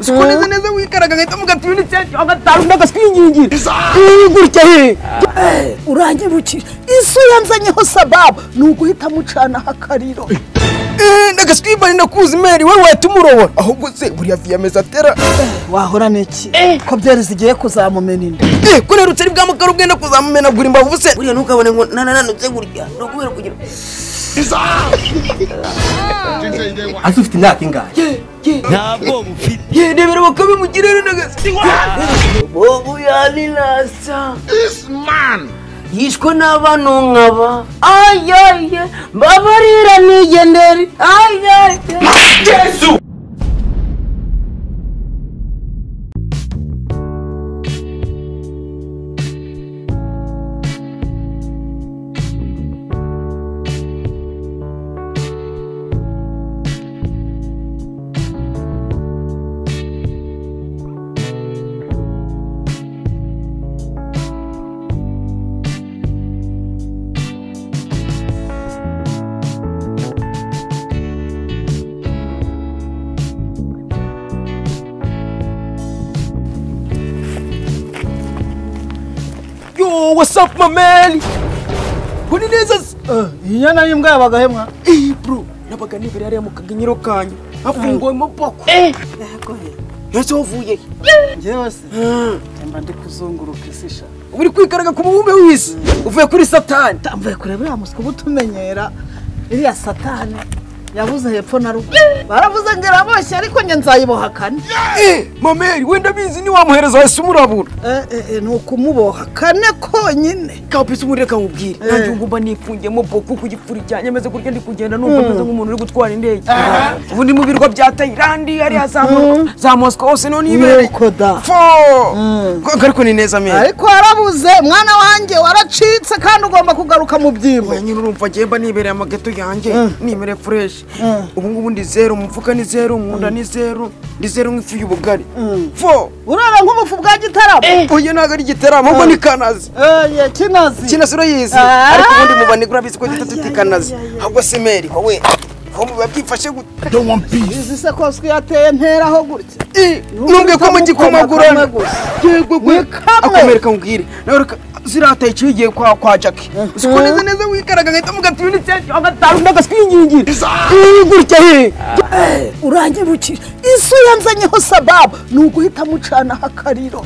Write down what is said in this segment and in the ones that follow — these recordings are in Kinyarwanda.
usikoneze neza wikaraga ngahita mugati ibintu cyacyo agatanu ndagaswingingira gutya he urangibukije isu yanzanyeho sababu ni uguhita mucana hakariro ndagaswibani nakuzi meri we watumurobora ahubwo se buriya viyameza atera wahora neki ko byari zigiye kuzamumena inda ko rero utari bwamukara ubwenda kuzamumena gura imbavu se buriya ntukabone ngo nananutse gurya no kubera kugira ase ufite imyaka ingahe ntabwo mufite rebera bakabimugirira ndagasi bobu yalinasa this man yishwe n'abantu nkaba ayaye mbabarira nigendere ayaye Yesu Yo, what's up, my man? Kuni neza inyana y'imbwa yabagahemwa bro, nabaga nibere yari mu kaganyiro kanyu. Hafungoye maboko. Ese uvuye. ngewe se mba ndi kuzunguruka isisha Uri kwikaraga ku mubumbe w'isi. Uvuye kuri Satani. tamvuye kureba ya musiko butumenyera iriya Satani yabuze hepfo na ruguru baravuze ngo iraboshye ariko nge nzayiboha kane mameri wenda bizi ni wamuhereza wese umurabura. ni ukumuboha kane konyine. Kapisi umureka nkubwire. Nanjye ngumba nifungiyemo boko ku gipfuri cyane meze kurya ndi kugenda numva meze nk'umuntu uri gutwara indege. Ubu ndi mu birwa bya Thailand ari za Moscow hose no nibere. Fo! Ariko ni neza meri. Ariko warabuze mwana wanjye waracitse kandi ugomba kugaruka mu byimbo. Nyine urumva gemba nibereye amageto yanjye nimere fresh. Ubu ngubu ndi zero umufuka ni zero munda ni zero ndi zero nk'ifu y'ubugari. Fo! Urara nk'umufu bwa Gitaramo. Oye naga ari Gitaramo ahubwo ni Kanazi. Kinazi. Kinazi urayizi ariko ubundi mubani urabizi ko tuti Kanazi. Ahubwo se meri wowe ko mubabyifashe gute? don't want peace Izi se koswe yateye ntera aho gutya. Numbwe ko mugikomagura. Yego gwe akomereka ngire nawe zirata ikigiye kwa Jackie usikoneze neza wikaraga ngahita mugati ibintu cyacyo agatanu ndagaswingingira gutya he urangibukije isu yanzanyeho sababu ni uguhita mucana hakariro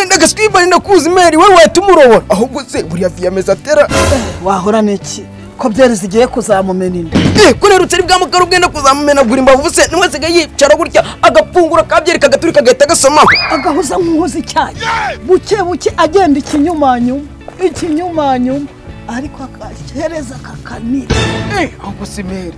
ndagaswibani nakuzi meri we watumurobora ahubwo se buriya viyameza atera wahora neki ko byari zigiye kuzamumena inda ko rero utari bwamukara ubwenda kuzamumena gura imbavu se niwe sigaye yicara gutya agapfungura kabyeri kagaturi kagahita gasomaho agahuza nk'uhuza icyayi buke buke agenda ikinyumanyuma ariko akahereza kakanira ahubwo se meri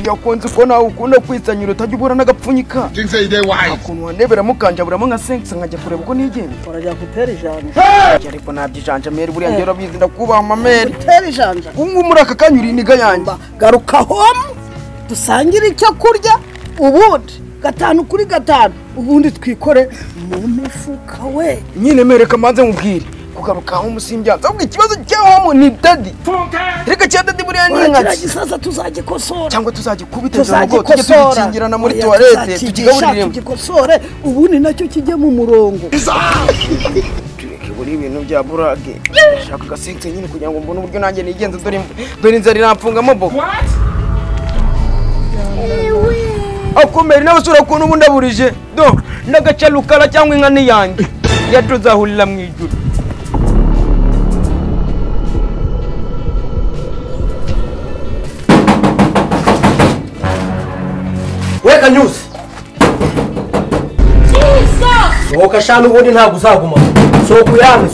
yakonze ko nawe ukunda kwitsanyira utajya ubura n'agapfunyika things say they wise ukuntu wanebera mukanjaburamo nka senkisa nkajya kureba uko nigenda urajya gutera ijanja ariko nabyijanja meri buriya ngero bizi ndakubaha mameri gutera ijanja ungu muri aka kanya uri iniga yanjye garuka home dusangire icyo kurya ubundi 5 kuri 5 ubundi twikore mu mifuka we nyine mereka manze nkubwire kugaruka aho umusimbyanza ahubwo ikibazo cyaho ni daddy reka cya daddy buriya ni nkaki gisaza tuzagikosora cyangwa tuzagikubita ngo tujye tugikingirana muri toilette tukigaburiremo tugikosore ubundi nacyo kijye mu murongo tureke buri ibintu bya burage shaka gasense nyine kugira ngo mbone uburyo nanjye nigenza dore inzara iramfungamo boko akomera n'abasura ukuntu ubu ndaburije do ndagaca rukara cyangwa inka niyanjye yatuzahurira mu ijuru weka nyuzi sohoka shana ubundi ntabwo uzaguma sohoka uyame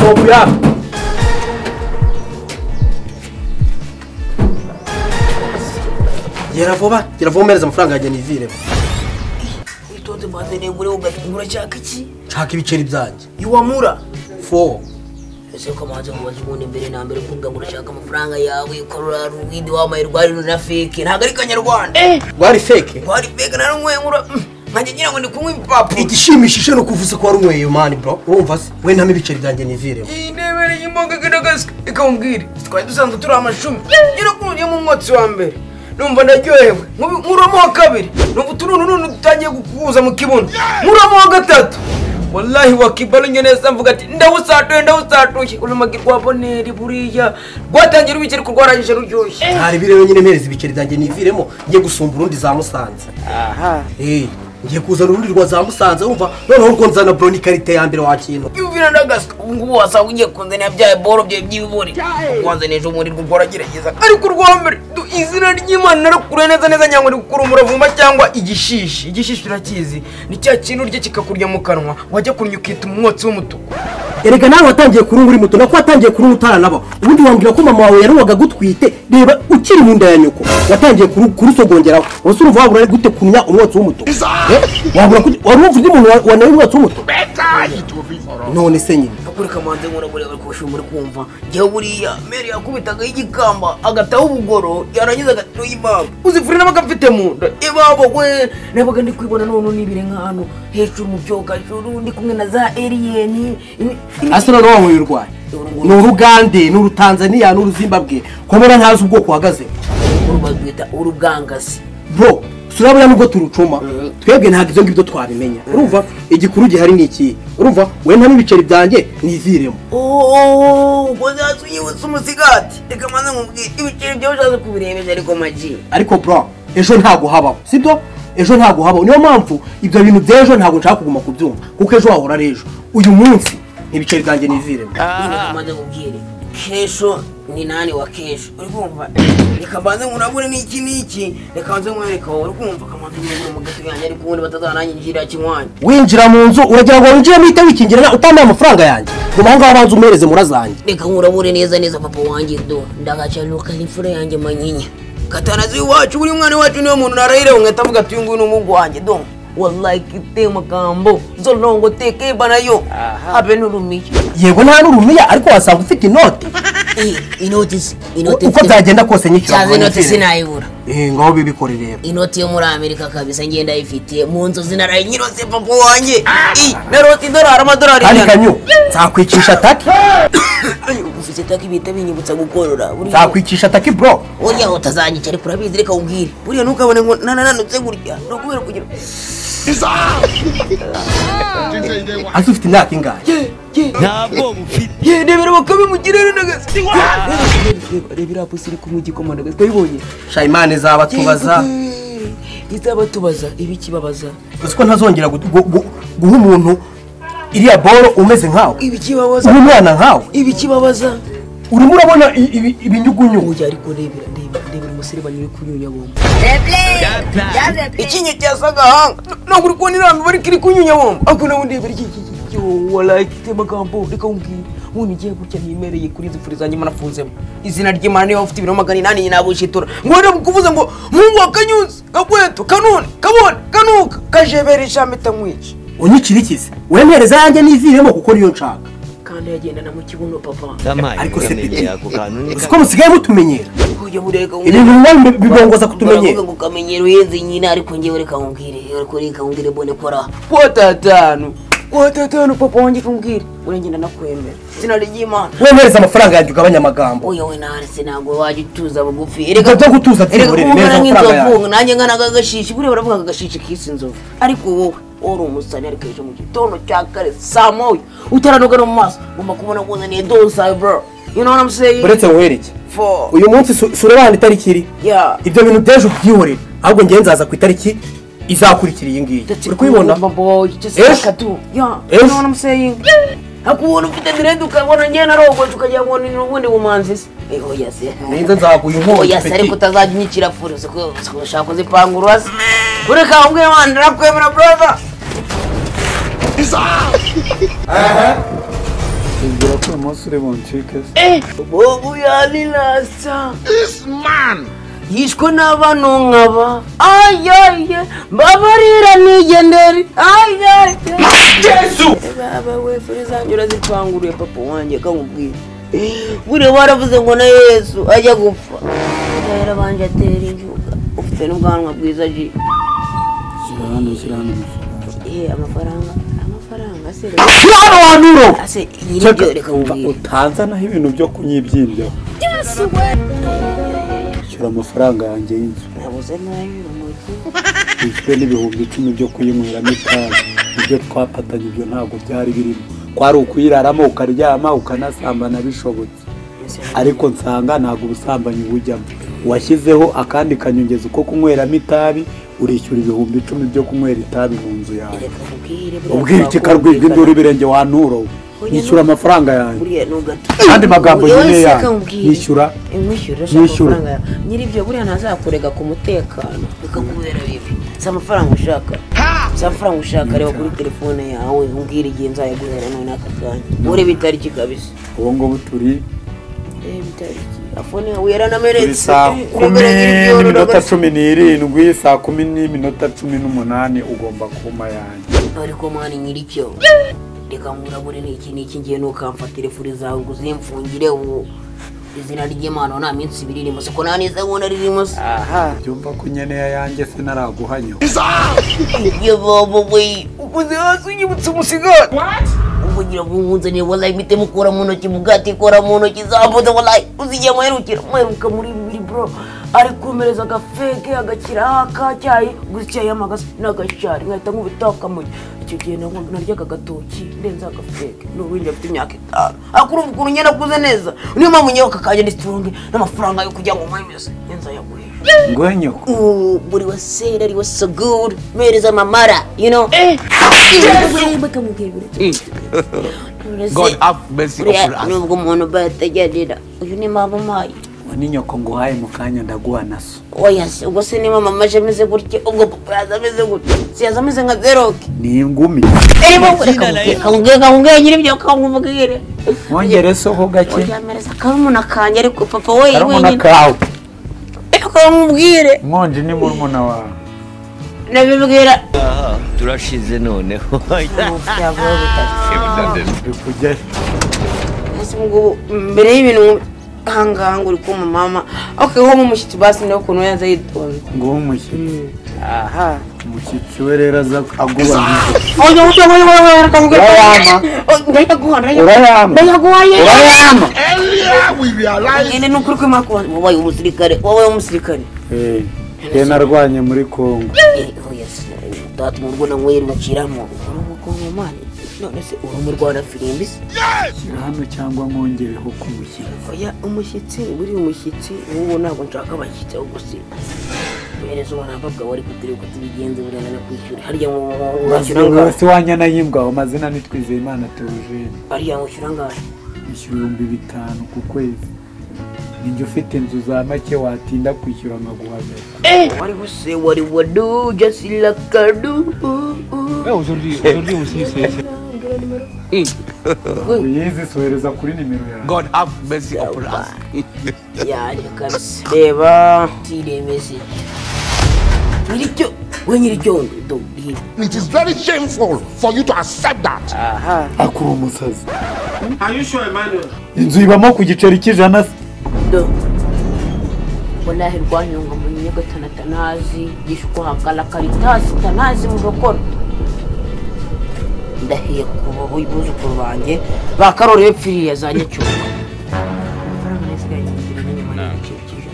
gera vuba mereza amafaranga yanjye niviremo witonze maze negure ugatungura cyaka iki nshaka ibiceri byanjye iwamura fo ese ko maze ngo bazibundi mbere na mbere kumva ngo urashaka amafaranga yawe ukorora ruwidi wamaye rwari na fake ntago ari kanyarwanda rwari fake na rumwe nkura nkajye ngira ngo ndi kunywa ibipapuro igishimishije no kuvuza ko warunyweye mani bro urumva se we ntame ibiceri byanjye niviremo indebere y'imboga gadagaswe ikamumbwire twari dusanzwe turi amashumi nyine kuriye mu mwotsi wa mbere numva ndaryohewe nkuramo wa kabiri numva utununu dutangiye gukuza mu kibuno nkuramo wa gatatu wallahi wakibalonye neza mvuga ati ndawusatuye urumagi rwa boneri buriya rwatangira ubikeri kurwaranyije ruryoshye hari birero nyine mpereza ibiceri byanjye niviremo ngiye gusumba urundi za Musanze ngiye kuzana urundi rwa za Musanze wumva noneho urwo nzana bro ni karite ya mbere wakintu yumvira ndagasika ubu ngubu wasanga ugiye kunzanira byaye boro bye by'ibibori kwanzaneje umuri rugora gerageza ariko urwambere izina ry'Imana narakure neza nyango uri gukura umuravumba cyangwa igishishi urakizi ni cya kintu urye kikakurya mu kanwa wajya kunya ukita umwotsi w'umutuku erega nawe watangiye kurunga uri muto nako watangiye kurunga utaranaba ubundi wambwira ko mama wawe yaruwaga gutwite reba ukiri mu nda ya nyoko watangiye kurusogongeraho wose uruva wabura gute kunya umwotsi w'umutuku wabura wari uvuze umuntu wanaye umwotsi w'umutuku none se nyine akureka manze nkora buri abakosho muri kumva gihe buriya Mary yakubitaga y'igikamba agataho ubugoro yarangiza gatiro y'imbaga uzifuri n'abagafite mu nda ibabo we nabaga ndi kwibona none nibire nk'ahantu hejuru mu byoga juru ndi kumwe na za alien asura no wahuye urwaye ni Urugande ni Urutanzania ni Uruzimbabwe komera ntazi ubwoko uhagaze urubagwita urubwangasi bro surabura nubwo turucuma twebwe ntabwo izo ngibyo twabimenya urumva igikuru gihari ni iki urumva we nta n'ibiceri byanjye niviremo ubwo zasunyibutse umusigati reka manze nkubwire ibiceri byawe ushaze kubirebeza ariko maji ariko bro ejo ntago habaho sibyo ejo ntago habaho niyo mpamvu ibyo bintu by'ejo ntago nshaka kuguma kubyumva kuko ejo wahora ari ejo uyu munsi ibiceri byanjye niviremo reka manze nkubwire kesho ni nani wa kesho uri kumva reka mbanze nkurabure n'iki reka mbanze nkwereka wowe uri kumva kamanze nkubwire mu gato yanjye ariko ubundi batazananyinjira kinywanya winjira mu nzu uragira ngo winjiremo ihita wikingirana utambaye amafaranga yanjye guma aho ngaho abanza umereze murazanjye reka nkurabure neza papa wanjye do ndagacanuka n'imfura yanjye manyinya katanazi iwacu buri mwana wacu niyo muntu narahire umweta avuga ati uyu nguyu ni umuhungu wanjye do wallahi kite magambo zolongo teke banayo habe n'urumiya yego nta n'urumiya ariko wasanga ufite inoti inoti uko byagenda kose nyicyo cyane inoti sinayibura ngaho bibikore rero inoti yo muri Amerika kabisa ngenda yifitiye mu nzu zinaraye nyirose papa wanjye naroti dollar amadolari kandi kanyu nzakwicisha taki ufite taki bita binyibutsa gukorora nzakwicisha taki bro oya utazanyica ariko urabizi reka umbwire buriya ntukabone ngo nananutse gurya no kubera kugira ati ufite imyaka ingahe ntabwo mufite rebera bakabimugirira nagasi rebera pusiri kumugikoma nagasi twibonye Shayimane zabatubaza izabatubaza ibikibabaza uziko ntazongera guha umuntu iriya boro umeze nkawe ibikibabaza uri mwana nkawe ibikibabaza urimo urabona ibinyugunyugu oya ariko rebera umusire banyure kunyunya bomba ikinyo cyasaga hanga ntabwo uri kubona irambi bari kiri kunyunya bomba ako nawe ndebera iki wallahi kite magambo reka umbwire umuntu igiye gutya ntimereye kuri izi furi zanjye manafunzemo izina ry'Imana niba ufite ibiro 800 nabushitura ngo rero kuvuza ngo mungu akanyuze gakweto kanone kabone kanuka kajeberesha meta nkwici unyikirikize wemereza yanjye niviremo kuko niyo nshaka kandi yagenda na mu kibuno papa ariko se piti uko musigaye mutumenyera ujye bureka ibintu bibongoza kutumenyera ngo kamenyero yeze nyine ariko ngiye reka nkubwire bone kora Watatanu papa wanjye kumbwira urengenda nakwemera izina ry'Imana wemereza amafaranga yanjye ugabanya amagambo oya we nahari sinago waje tuza bugufi erega byo gutuza tirore neza amafaranga yanjye nanjye nganaga gashishi buri baravuga gashishi kisi nzovu ariko wowe uri umusani ariko ejo mu gitondo cya kare saa moya utaranoga no mu maso ngomba kubona kuzaniye dosa bro you know what I'm saying uretse wereke uyu munsi surabana itariki iri ibyo bintu byeje ubyihorera ahubwo ngiye nzaza ku itariki izakurikira iyi ngiyi uri kubibona hakubona ufite dirende ukabona njye narogoshe ukagira ngo ni ubundi bumanzi se oya se ninze nzaguye inkongi oya se ariko utazajya unyicira furi ushaka kuzipangura se ureka umbwire mwana ndakwemera brother Ibwira ko umunsi uri buncike se bobu yarirasa This man yishwe n'abantu nkaba ayaye mbabarira nigendere ayaye Yesu baba we furi zanjye urazipanguriye papa wanjye kamubwira buri waravuze ngo na Yesu ajya gupfa rero banje atera injuga ufite n'ubwanwa bwiza ji shyira hano amafaranga se hano wanuro ase nyine reka nkubwire utanzanaho ibintu byo kunyibyimbaho shyira amafaranga yanjye y'inzu uvuze nabi urumogi Wishyuwe n'ibihumbi 10 byo kuyinyweramo itabi ibyo twafatanye ibyo ntabwo byari birimo kwari ukuyiraramo ukaryama ukanasambana bishobotse ariko nsanga ntabwo ubusambanyi bujyamo washyizeho akandi kanyongeza uko kunyweramo itabi urishyura ibihumbi 10 byo kunywera itabi mu nzu yawe ubwira ikikarwibwa induru ibirenge wanturowe nishyura amafaranga yanjye kandi magambo nyine yawe nishyura nyiri ibyo buriya ntazakurega ku mutekano bikakubera bibi si amafaranga ushaka si amafaranga ushaka reba kuri telefone yawe umbwira igihe nzayaguhera none aka kanya urebe itariki kabisa ubu ngubu turi itariki afone yawe yaranameretse saa 10:17 saa 10:18 ugomba kuma yanjye ariko mwana nyiricyo reka ngurabure n'iki ngiye nukamfatire furi zawe ngo uzimfungire ubu izina ry'Imana nta minsi 2 irimo siko naniza ngo naririmo byumva ko nyene yanjye se naraguhanyo yo bobo we ubuze hasi unyibutse umusigara ubugira bunzane wallahi mite mukora mu ntoki mugati kora mu ntoki zambuze wallahi uzijya mweruka muri bro ari kumereza agafeke agakira akacyayi gutya yamagase n'agashari nkahita nkubitaka mu icyo gihe naryaga agatoki ndenza agafeke n'ubundi afite imyaka 5 akuru ukuru nyena kuze neza niyo mpamvu nyoka kaje ni strong n'amafaranga yo kujya ngo mwemeze yenza yagurisha ngwenyoko buri wasera ari was so good mereza mamara you know God have mercy upon us. nubwo umuntu batajyadira uyu ni mama mayi ni nyoko nguhaye mu kanya ndaguha naso oya se ubwo se ni mama maje ameze gutya ubwo papa yazameze gutya si yazameze nka Zeroki ni ingumi kamubwira nyiri ibyo kamubwire mwongere soho gake oya mereza karumuna kanje ariko papa we karumuna kawe kamubwire mwonje ni murumuna wawe nabibwira turashize noneho bikugere ese ngo mbere y'ibintu hanganga uri kuma mama okay ho mu mushyitsi basi no kuno yaza yitonze ngo umushyitsi umushyitsi we rero aza aguba ene nukuri ko makwa wabaye umusirikare narwanye muri Kongo yes datu mu rwanda ngwere baciramo uruko mani none se uri mu Rwanda filimbisi hano cyangwa nkongereho kumushyira oya umushyitsi buri umushyitsi wowe ntabwo nshaka abashyitsi ahubwo se uhereza ubarababwa wari kutiri ko tubigenze burana no kwishyura harya ngwashyura ngaho se wanyana yimbwa amazina nitwizeye Imana Theogene harya ngwashyura ngaho ishyura 5,000 ku kwezi ninjye ufite inzu za make watinda kwishyura nkaguhamera wari guse wari wadu just like I do aujourd'hui aussi c'est uyizi sohereza kuri nimero yawe God have mercy upon us. yaje kabisa reba tire message nyiricyo we nyiricyo do It is very shameful for you to accept that. akuru umusazi are you sure Emmanuel inzu ibamo ku giceri cy'ijana do wallahi rwanyonga mu nyego tanatanazi gishuko hakala karitasi tanazi mu rokoro ndahiye kuba buyibuze ku banjye bakarore epfiriye za nyacyuka amafaranga nesigaye ngira n'inyuma y'ikikije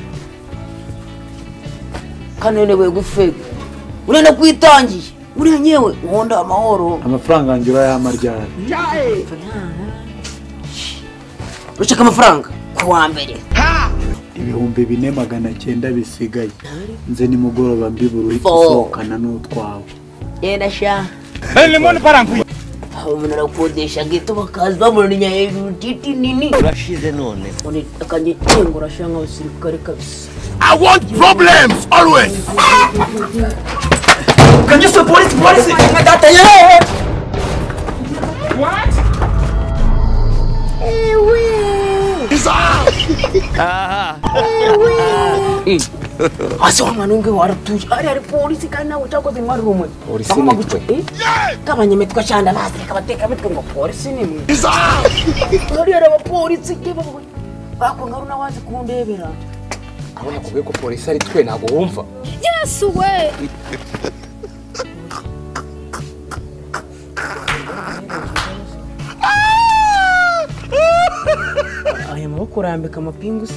kanone we gufega urenda kwitangiye uri nyewe nkunda amahoro amafaranga angira y'amaryari ushaka amafaranga kuwa mbere 4,900 bisigaye nze nimugoroba mbibura uri gusohokana n'utwawe yenda sha Lemon paranku. umuntu arakodesha gito bakaza bamuranya hejuru titi nini Turashize none. oni akanje cyengura shanga abasirikare kabisa I want problems always. Can you say police? Data yeah. What? asa mwanunge waratuja ari polisi kana utakoze mwari rumwe polisi nitwe kabanyemetwa cyanda bazi kabateka mitwe ngo polisi ni mwe ari aba polisi kiba bako ngaruna wazi kundebera Abona kubwe ko polisi ari twe nago wumva. Yes we. aya maboko rambika amapingu se